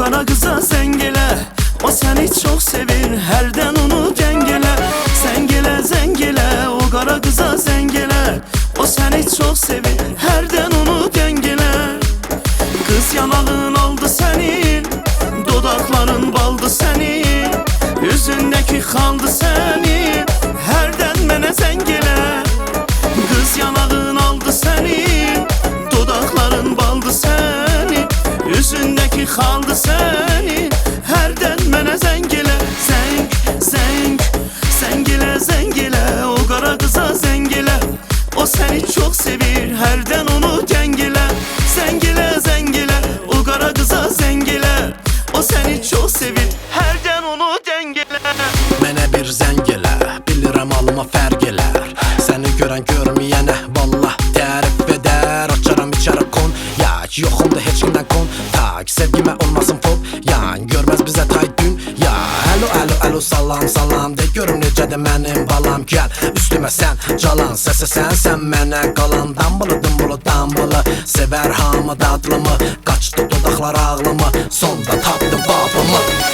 qara qıza zəng elə, o səni çox sevir, hərdən onu dəng elə. Zəng elə, zəng elə, o qara qıza zəng elə, o səni çox sevir, hərdən onu dəng elə. Qız yanağın aldı sənin, dodaqların baldı sənin, üzündəki xaldı sənin, hərdən mənə zəng elə. Qız yanağın aldı sənin, dodaqların baldı sənin, üzündəki xaldı sənin, hərdən mənə zəng elə. Zəng, zəng, zəng elə, zəng elə, o qara qıza zəng elə, o səni çox sevir, hərdən onu dəng elə. Zəng elə, zəng elə, o qara qıza zəng elə, o səni çox sevir, hərdən onu dəng elə. Mənə bir zəng elə, bilirəm alıma fərq elər. Səni görən görməyənə vallah tərif edər. Açaram içəri konyak, yoxumda heç kimdən kontak. Sevgimə olmasın fop, yan görməz bizə tay dün. Ya alo, alo, alo, salam, salam de görüm necədir mənim balam. Gəl üstümə sən calan, səsə sən mənə qalan. Dambılı, dımbılı, dambılı, sevər hamı dadlımı. Qaçdı dodaqlar ağlımı, sonda tapdı babımı.